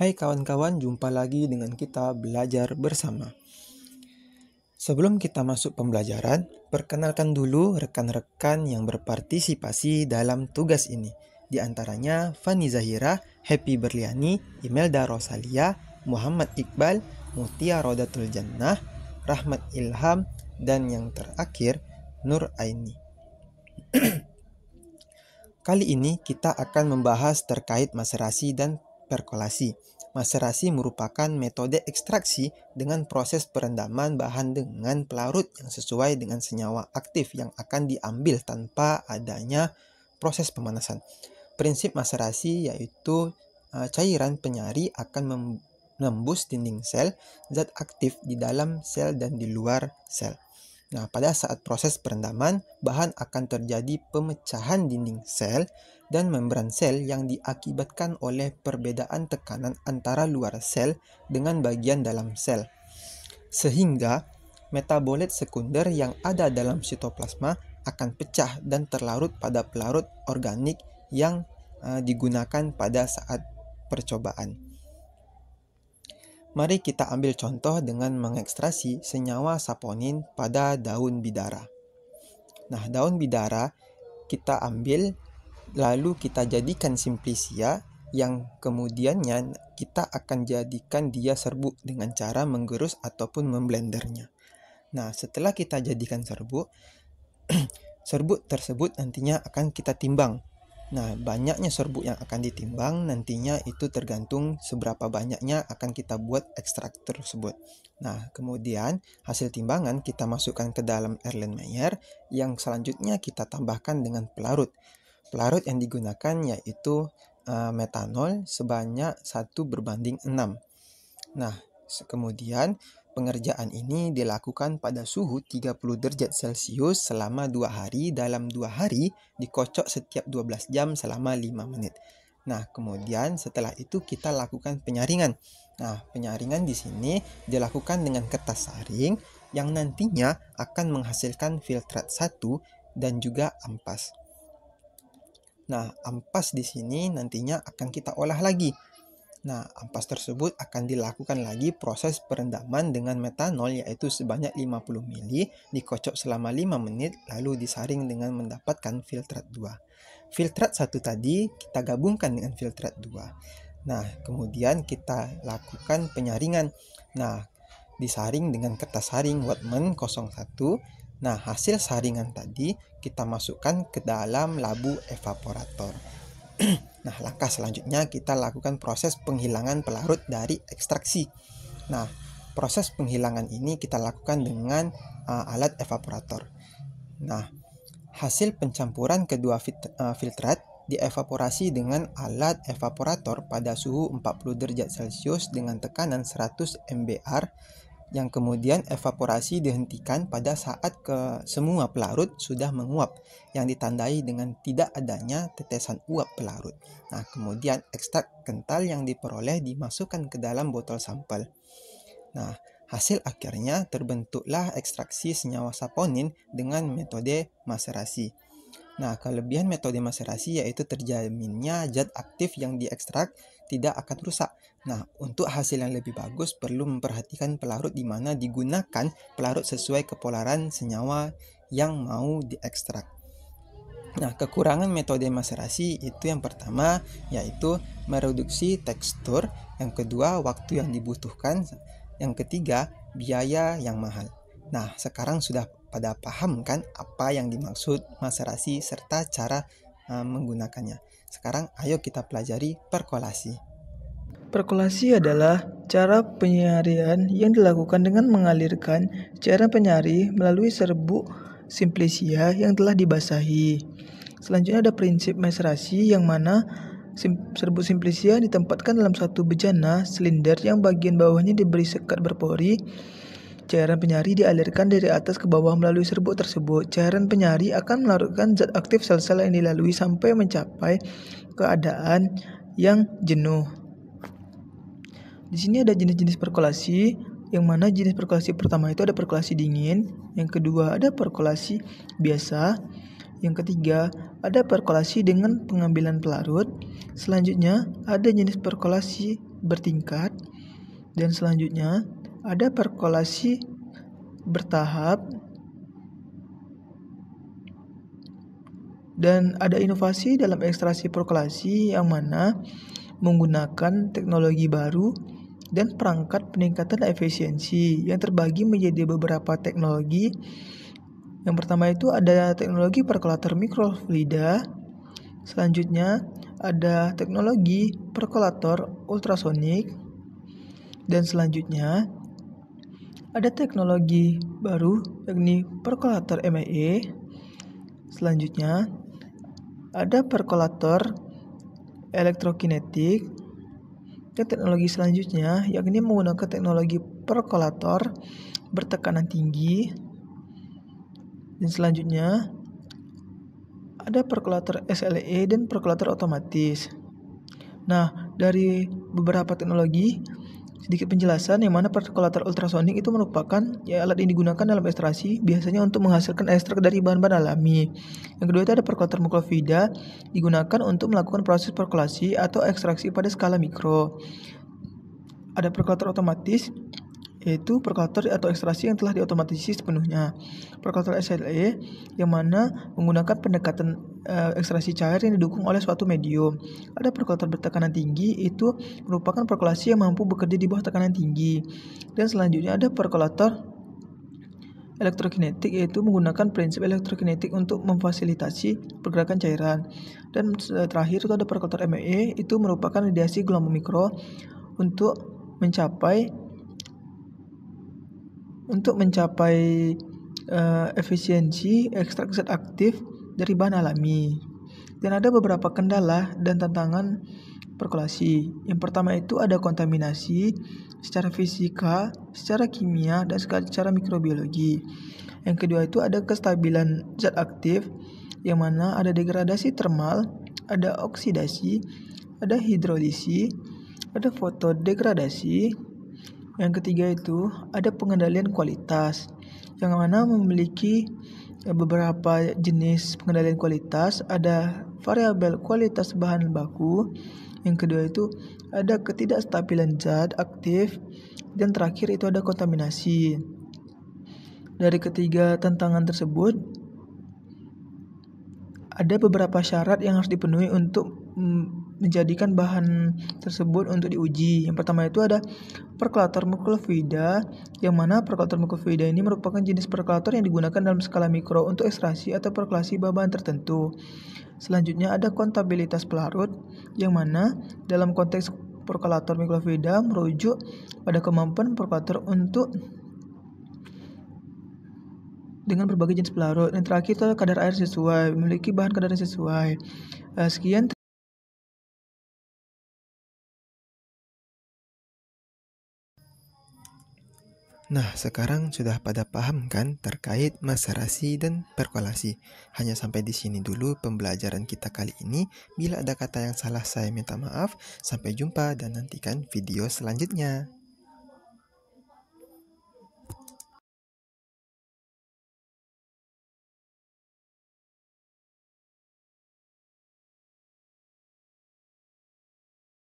Hai kawan-kawan, jumpa lagi dengan kita belajar bersama. Sebelum kita masuk pembelajaran, perkenalkan dulu rekan-rekan yang berpartisipasi dalam tugas ini. Di antaranya Fani Zahira, Happy Berliani, Imelda Rosalia, Muhammad Iqbal, Mutia Rodatul Jannah, Rahmat Ilham, dan yang terakhir Nur Aini. Kali ini kita akan membahas terkait maserasi dan perkolasi. Maserasi merupakan metode ekstraksi dengan proses perendaman bahan dengan pelarut yang sesuai dengan senyawa aktif yang akan diambil tanpa adanya proses pemanasan. Prinsip maserasi yaitu cairan penyari akan menembus dinding sel, zat aktif di dalam sel dan di luar sel. Nah, pada saat proses perendaman, bahan akan terjadi pemecahan dinding sel dan membran sel yang diakibatkan oleh perbedaan tekanan antara luar sel dengan bagian dalam sel. Sehingga metabolit sekunder yang ada dalam sitoplasma akan pecah dan terlarut pada pelarut organik yang digunakan pada saat percobaan. Mari kita ambil contoh dengan mengekstrasi senyawa saponin pada daun bidara. Nah, daun bidara kita ambil lalu kita jadikan simplisia yang kemudiannya kita akan jadikan dia serbuk dengan cara menggerus ataupun memblendernya. Nah, setelah kita jadikan serbuk, serbuk tersebut nantinya akan kita timbang. Nah, banyaknya serbuk yang akan ditimbang nantinya itu tergantung seberapa banyaknya akan kita buat ekstrak tersebut. Nah, kemudian hasil timbangan kita masukkan ke dalam Erlenmeyer yang selanjutnya kita tambahkan dengan pelarut. Pelarut yang digunakan yaitu metanol sebanyak 1:6. Nah, kemudian pengerjaan ini dilakukan pada suhu 30 derajat Celcius selama 2 hari. Dalam 2 hari dikocok setiap 12 jam selama 5 menit. Nah, kemudian setelah itu kita lakukan penyaringan. Nah, penyaringan di sini dilakukan dengan kertas saring yang nantinya akan menghasilkan filtrat 1 dan juga ampas. Nah, ampas di sini nantinya akan kita olah lagi. Nah, ampas tersebut akan dilakukan lagi proses perendaman dengan metanol yaitu sebanyak 50 ml, dikocok selama 5 menit, lalu disaring dengan mendapatkan filtrat 2. Filtrat 1 tadi kita gabungkan dengan filtrat 2. Nah, kemudian kita lakukan penyaringan. Nah, disaring dengan kertas saring Whatman 01. Nah, hasil saringan tadi kita masukkan ke dalam labu evaporator. Nah, langkah selanjutnya kita lakukan proses penghilangan pelarut dari ekstraksi. Nah, proses penghilangan ini kita lakukan dengan alat evaporator. Nah, hasil pencampuran kedua filtrat dievaporasi dengan alat evaporator pada suhu 40 derajat Celcius dengan tekanan 100 MBR yang kemudian evaporasi dihentikan pada saat semua pelarut sudah menguap yang ditandai dengan tidak adanya tetesan uap pelarut. Nah, kemudian ekstrak kental yang diperoleh dimasukkan ke dalam botol sampel. Nah, hasil akhirnya terbentuklah ekstraksi senyawa saponin dengan metode maserasi. Nah, kelebihan metode maserasi yaitu terjaminnya zat aktif yang diekstrak tidak akan rusak. Nah, untuk hasil yang lebih bagus perlu memperhatikan pelarut di mana digunakan pelarut sesuai kepolaran senyawa yang mau diekstrak. Nah, kekurangan metode maserasi itu yang pertama yaitu mereduksi tekstur, yang kedua waktu yang dibutuhkan, yang ketiga biaya yang mahal. Nah, sekarang sudah pada paham kan apa yang dimaksud maserasi serta cara menggunakannya. Sekarang ayo kita pelajari perkolasi. Perkolasi adalah cara penyarian yang dilakukan dengan mengalirkan cairan penyari melalui serbuk simplisia yang telah dibasahi. Selanjutnya ada prinsip maserasi yang mana serbuk simplisia ditempatkan dalam satu bejana silinder yang bagian bawahnya diberi sekat berpori. Cairan penyari dialirkan dari atas ke bawah melalui serbuk tersebut. Cairan penyari akan melarutkan zat aktif sel-sel yang dilalui sampai mencapai keadaan yang jenuh. Di sini ada jenis-jenis perkolasi, yang mana jenis perkolasi pertama itu ada perkolasi dingin, yang kedua ada perkolasi biasa, yang ketiga ada perkolasi dengan pengambilan pelarut, selanjutnya ada jenis perkolasi bertingkat. Dan selanjutnya ada perkolasi bertahap. Dan ada inovasi dalam ekstraksi perkolasi yang mana menggunakan teknologi baru dan perangkat peningkatan efisiensi yang terbagi menjadi beberapa teknologi. Yang pertama itu ada teknologi perkolator mikrofluida. Selanjutnya ada teknologi perkolator ultrasonik. Dan selanjutnya ada teknologi baru yakni perkolator MIE. Selanjutnya ada perkolator elektrokinetik. Dan teknologi selanjutnya yakni menggunakan teknologi perkolator bertekanan tinggi. Dan selanjutnya ada perkolator SLE dan perkolator otomatis. Nah, dari beberapa teknologi sedikit penjelasan yang mana perkolator ultrasonik itu merupakan alat yang digunakan dalam ekstraksi biasanya untuk menghasilkan ekstrak dari bahan-bahan alami. Yang kedua itu ada perkolator mikrofluida digunakan untuk melakukan proses perkolasi atau ekstraksi pada skala mikro. Ada perkolator otomatis yaitu perkolator atau ekstraksi yang telah diotomatisasi sepenuhnya. Perkolator SLE yang mana menggunakan pendekatan ekstraksi cair yang didukung oleh suatu medium. Ada perkolator bertekanan tinggi, itu merupakan perkolasi yang mampu bekerja di bawah tekanan tinggi. Dan selanjutnya ada perkolator elektrokinetik, yaitu menggunakan prinsip elektrokinetik untuk memfasilitasi pergerakan cairan. Dan terakhir itu ada perkolator MIE, itu merupakan radiasi gelombang mikro untuk mencapai efisiensi ekstrak zat aktif dari bahan alami. Dan ada beberapa kendala dan tantangan perkolasi. Yang pertama itu ada kontaminasi secara fisika, secara kimia, dan secara mikrobiologi. Yang kedua itu ada kestabilan zat aktif, yang mana ada degradasi termal, ada oksidasi, ada hidrolisi, ada fotodegradasi. Yang ketiga itu ada pengendalian kualitas, yang mana memiliki beberapa jenis pengendalian kualitas. Ada variabel kualitas bahan baku. Yang kedua itu ada ketidakstabilan zat aktif. Dan terakhir itu ada kontaminasi. Dari ketiga tantangan tersebut ada beberapa syarat yang harus dipenuhi untuk menjadikan bahan tersebut untuk diuji. Yang pertama itu ada perkolator mikrofluida, yang mana perkolator mikrofluida ini merupakan jenis perkolator yang digunakan dalam skala mikro untuk ekstraksi atau perkolasi bahan tertentu. Selanjutnya ada kontabilitas pelarut, yang mana dalam konteks perkolator mikrofluida merujuk pada kemampuan perkolator untuk dengan berbagai jenis pelarut. Dan terakhir itu kadar air sesuai, memiliki bahan kadar yang sesuai. Sekian. Nah, sekarang sudah pada paham kan terkait maserasi dan perkolasi. Hanya sampai di sini dulu pembelajaran kita kali ini. Bila ada kata yang salah saya minta maaf. Sampai jumpa dan nantikan video selanjutnya.